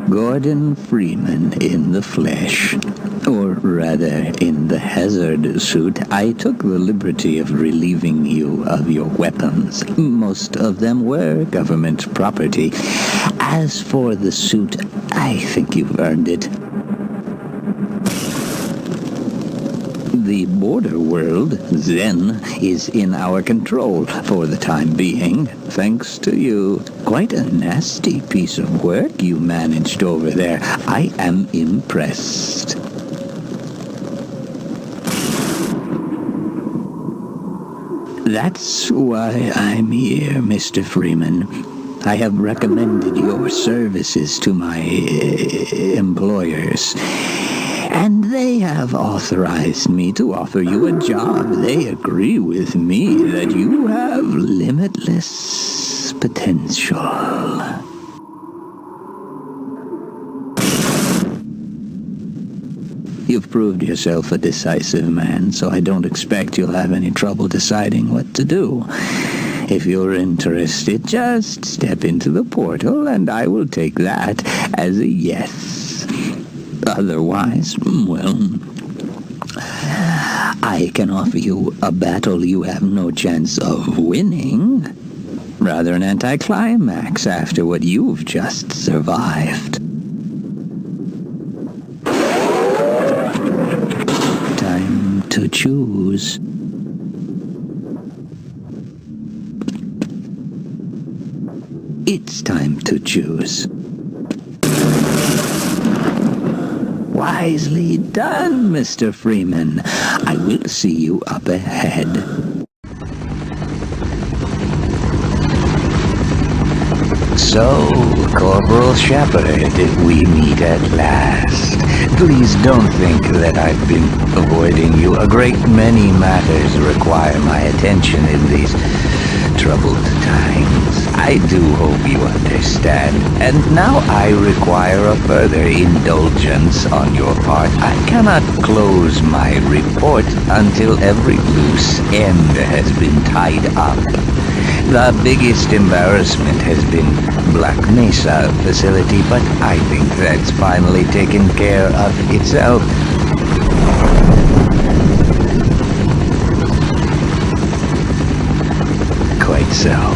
Gordon Freeman in the flesh, or rather in the hazard suit. I took the liberty of relieving you of your weapons. Most of them were government property. As for the suit, I think you've earned it. The border world, then, is in our control for the time being, thanks to you. Quite a nasty piece of work you managed over there. I am impressed. That's why I'm here, Mr. Freeman. I have recommended your services to my employers, and they have authorized me to offer you a job. They agree with me that you have limitless potential. You've proved yourself a decisive man, so I don't expect you'll have any trouble deciding what to do. If you're interested, just step into the portal, and I will take that as a yes. Otherwise, well, I can offer you a battle you have no chance of winning. Rather an anticlimax after what you've just survived. Time to choose. It's time to choose. Wisely done, Mr. Freeman. I will see you up ahead. So, Corporal Shepherd, we meet at last. Please don't think that I've been avoiding you. A great many matters require my attention in these troubled times. I do hope you understand. And now I require a further indulgence on your part. I cannot close my report until every loose end has been tied up. The biggest embarrassment has been Black Mesa facility, but I think that's finally taken care of itself. Quite so.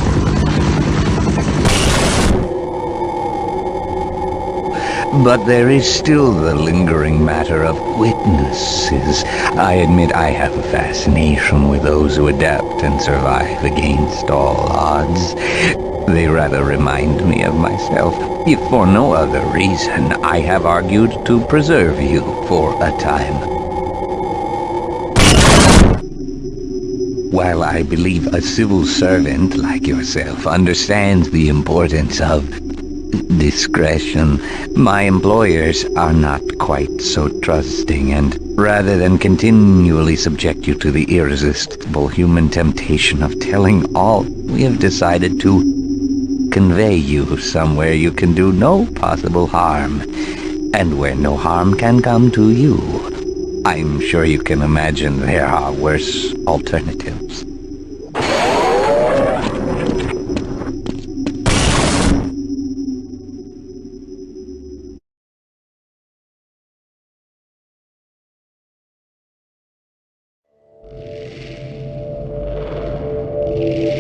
But there is still the lingering matter of witnesses. I admit I have a fascination with those who adapt and survive against all odds. They rather remind me of myself. If for no other reason, I have argued to preserve you for a time. While I believe a civil servant like yourself understands the importance of discretion, my employers are not quite so trusting, and rather than continually subject you to the irresistible human temptation of telling all, we have decided to convey you somewhere you can do no possible harm, and where no harm can come to you. I'm sure you can imagine there are worse alternatives.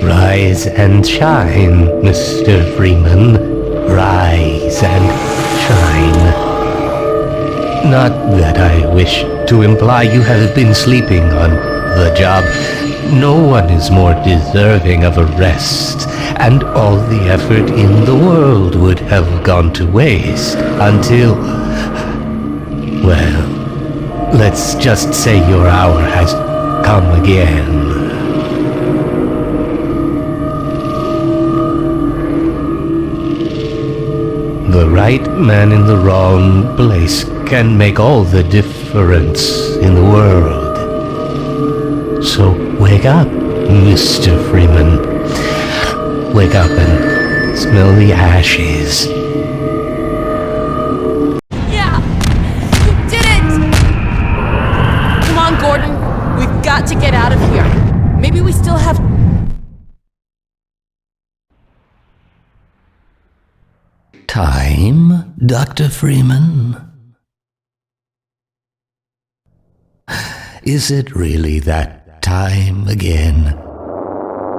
Rise and shine, Mr. Freeman. Rise and shine. Not that I wish to imply you have been sleeping on the job. No one is more deserving of a rest, and all the effort in the world would have gone to waste until... well, let's just say your hour has come again. The right man in the wrong place can make all the difference in the world. So wake up, Mr. Freeman. Wake up and smell the ashes. Yeah! You did it! Come on, Gordon. We've got to get out of here. Maybe we still have... time, Dr. Freeman? Is it really that time again?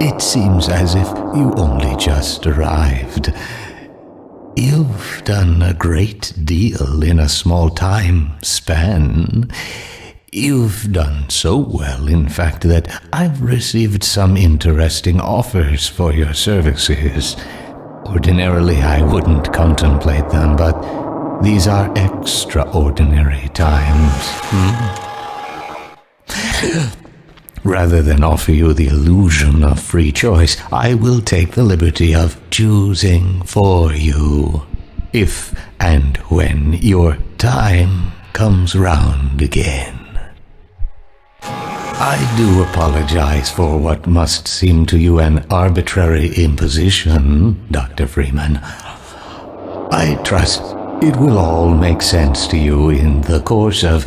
It seems as if you only just arrived. You've done a great deal in a small time span. You've done so well, in fact, that I've received some interesting offers for your services. Ordinarily, I wouldn't contemplate them, but these are extraordinary times. Rather than offer you the illusion of free choice, I will take the liberty of choosing for you, if and when your time comes round again. I do apologize for what must seem to you an arbitrary imposition, Dr. Freeman. I trust it will all make sense to you in the course of...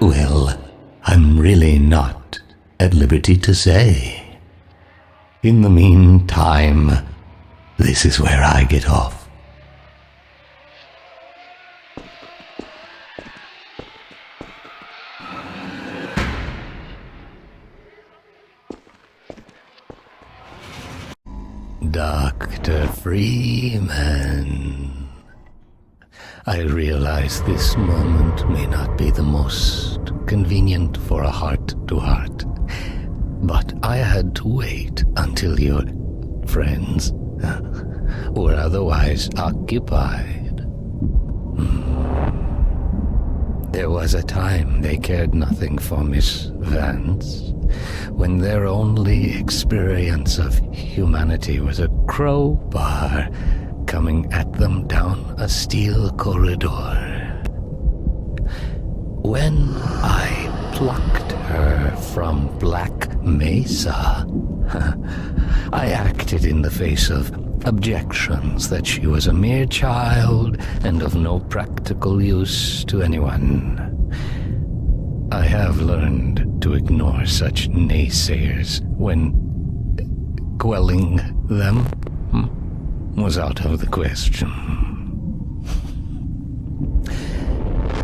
well, I'm really not at liberty to say. In the meantime, this is where I get off. Dr. Freeman, I realize this moment may not be the most convenient for a heart-to-heart, but I had to wait until your friends were otherwise occupied. There was a time they cared nothing for Miss Vance, when their only experience of humanity was a crowbar coming at them down a steel corridor. When I plucked her from Black Mesa, I acted in the face of objections that she was a mere child and of no practical use to anyone. I have learned to ignore such naysayers when quelling them was out of the question.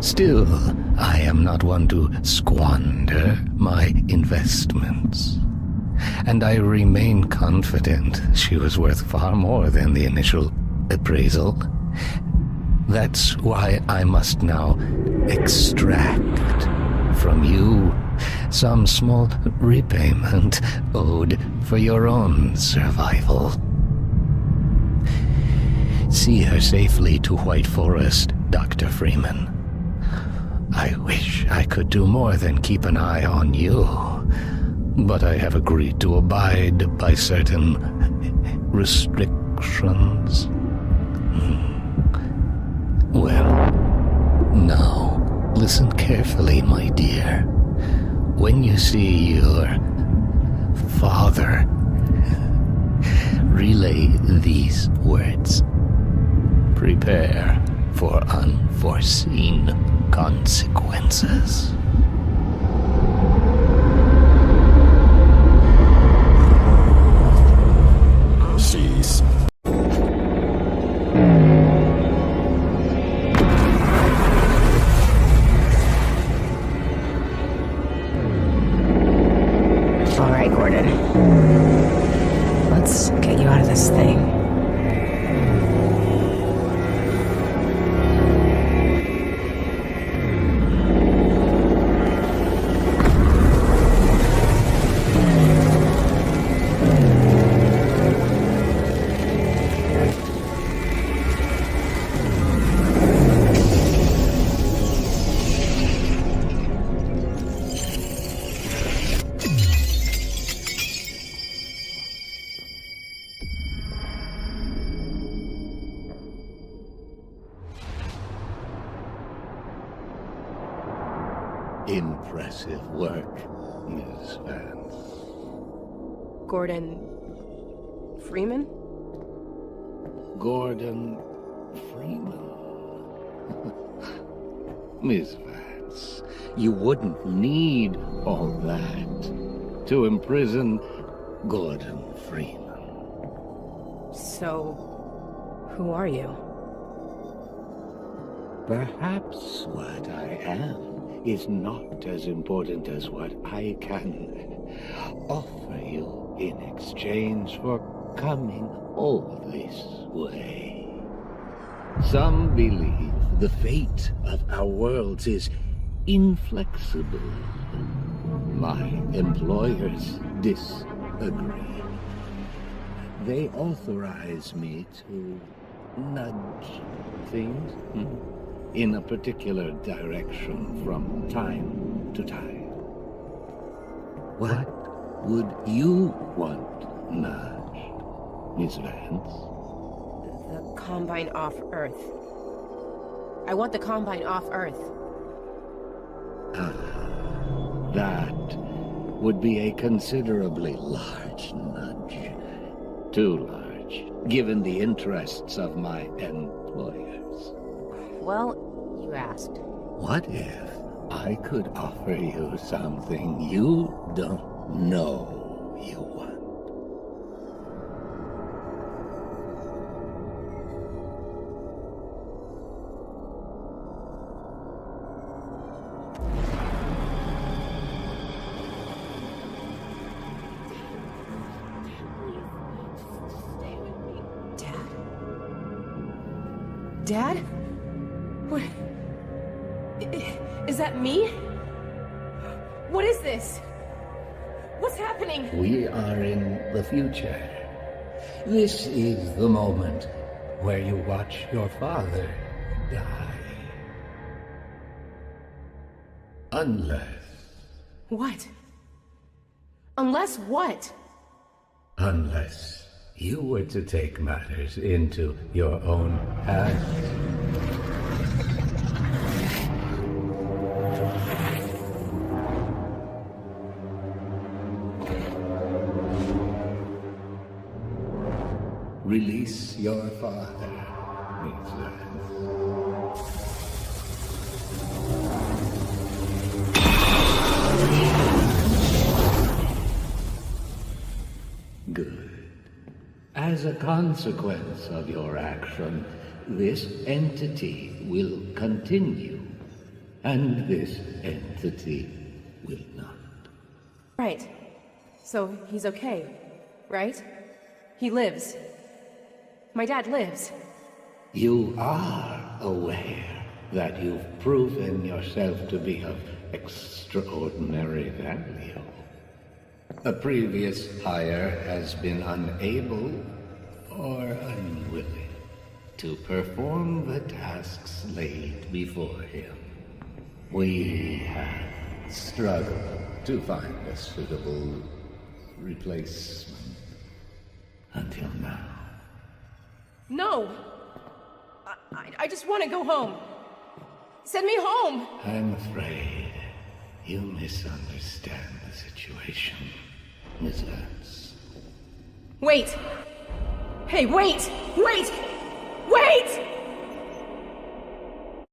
Still, I am not one to squander my investments, and I remain confident she was worth far more than the initial appraisal. That's why I must now extract from you some small repayment owed for your own survival. See her safely to White Forest, Dr. Freeman. I wish I could do more than keep an eye on you, but I have agreed to abide by certain restrictions. Well, now, listen carefully, my dear. When you see your father, relay these words. Prepare for unforeseen consequences. Jeez. All right, Gordon. Let's get you out of this thing. Impressive work, Miss Vance. Gordon Freeman? Gordon Freeman. Miss Vance, you wouldn't need all that to imprison Gordon Freeman. So, who are you? Perhaps what I am is not as important as what I can offer you in exchange for coming all this way. Some believe the fate of our worlds is inflexible. My employers disagree. They authorize me to nudge things in a particular direction from time to time. What would you want nudged, Miss Vance? The Combine off Earth. I want the Combine off Earth. That would be a considerably large nudge. Too large, given the interests of my employers. Well, you asked. What if I could offer you something you don't know you want? Dad? What? Is that me? What is this? What's happening? We are in the future. This is the moment where you watch your father die. Unless... What? Unless what? Unless you were to take matters into your own hands. Release your father, Miss Vance. Good. As a consequence of your action, this entity will continue, and this entity will not. Right. So he's okay, right? He lives. My dad lives. You are aware that you've proven yourself to be of extraordinary value. A previous hire has been unable or unwilling to perform the tasks laid before him. We have struggled to find a suitable replacement until now. No! I just want to go home. Send me home! I'm afraid you misunderstand the situation, Miss Vance. Wait! Hey, wait! Wait! Wait!